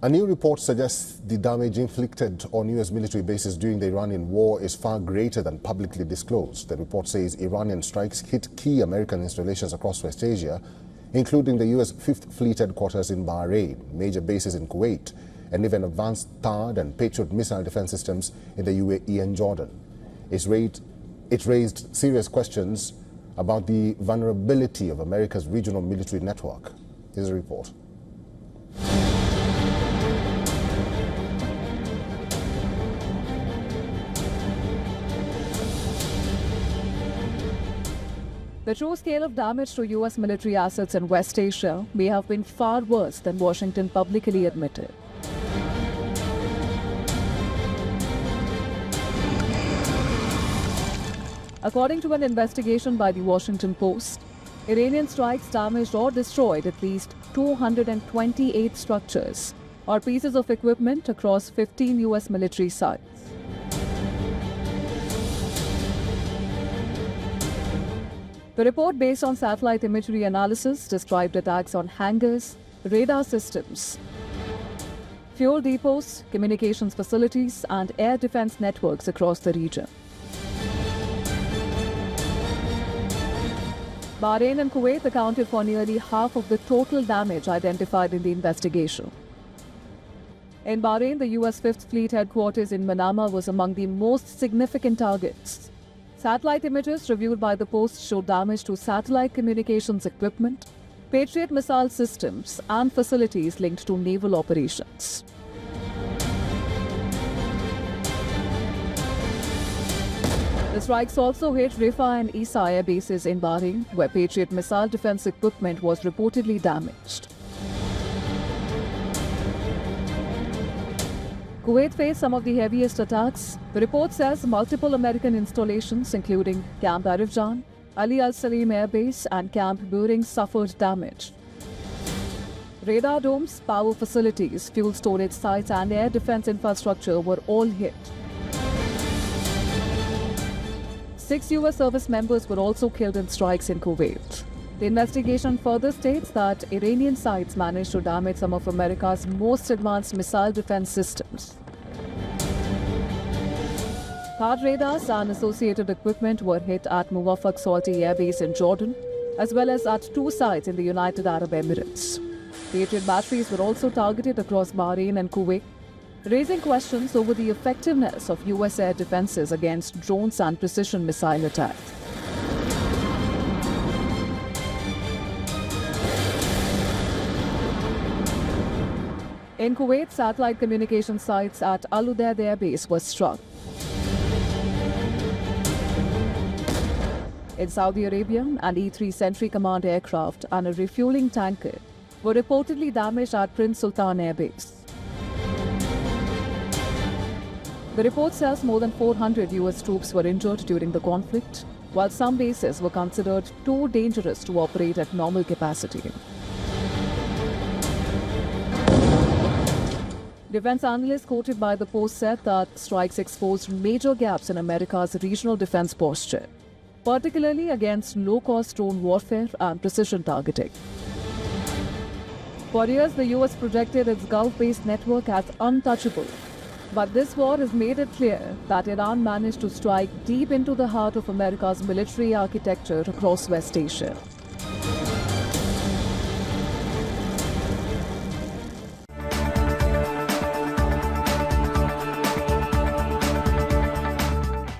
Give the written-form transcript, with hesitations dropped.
A new report suggests the damage inflicted on U.S. military bases during the Iranian war is far greater than publicly disclosed. The report says Iranian strikes hit key American installations across West Asia, including the U.S. Fifth Fleet headquarters in Bahrain, major bases in Kuwait, and even advanced THAAD and Patriot missile defense systems in the UAE and Jordan. It raised serious questions about the vulnerability of America's regional military network. Here's a report. The true scale of damage to U.S. military assets in West Asia may have been far worse than Washington publicly admitted. According to an investigation by the Washington Post, Iranian strikes damaged or destroyed at least 228 structures or pieces of equipment across 15 U.S. military sites. The report, based on satellite imagery analysis, described attacks on hangars, radar systems, fuel depots, communications facilities, and air defense networks across the region. Bahrain and Kuwait accounted for nearly half of the total damage identified in the investigation. In Bahrain, the U.S. Fifth Fleet headquarters in Manama was among the most significant targets. Satellite images reviewed by the Post showed damage to satellite communications equipment, Patriot missile systems, and facilities linked to naval operations. The strikes also hit Rifah and Isa air bases in Bahrain, where Patriot missile defense equipment was reportedly damaged. Kuwait faced some of the heaviest attacks. The report says multiple American installations, including Camp Arifjan, Ali Al Salim Air Base, and Camp Buring, suffered damage. Radar domes, power facilities, fuel storage sites, and air defense infrastructure were all hit. 6 U.S. service members were also killed in strikes in Kuwait. The investigation further states that Iranian sites managed to damage some of America's most advanced missile defense systems. THAAD radars and associated equipment were hit at Muwafaq Salti Air Base in Jordan, as well as at 2 sites in the United Arab Emirates. Patriot batteries were also targeted across Bahrain and Kuwait, raising questions over the effectiveness of U.S. air defenses against drones and precision missile attacks. In Kuwait, satellite communication sites at Al Udeid Air Base were struck. In Saudi Arabia, an E-3 Sentry Command aircraft and a refueling tanker were reportedly damaged at Prince Sultan Air Base. The report says more than 400 U.S. troops were injured during the conflict, while some bases were considered too dangerous to operate at normal capacity. Defense analysts quoted by the Post said that strikes exposed major gaps in America's regional defense posture, particularly against low-cost drone warfare and precision targeting. For years, the U.S. projected its Gulf-based network as untouchable, but this war has made it clear that Iran managed to strike deep into the heart of America's military architecture across West Asia.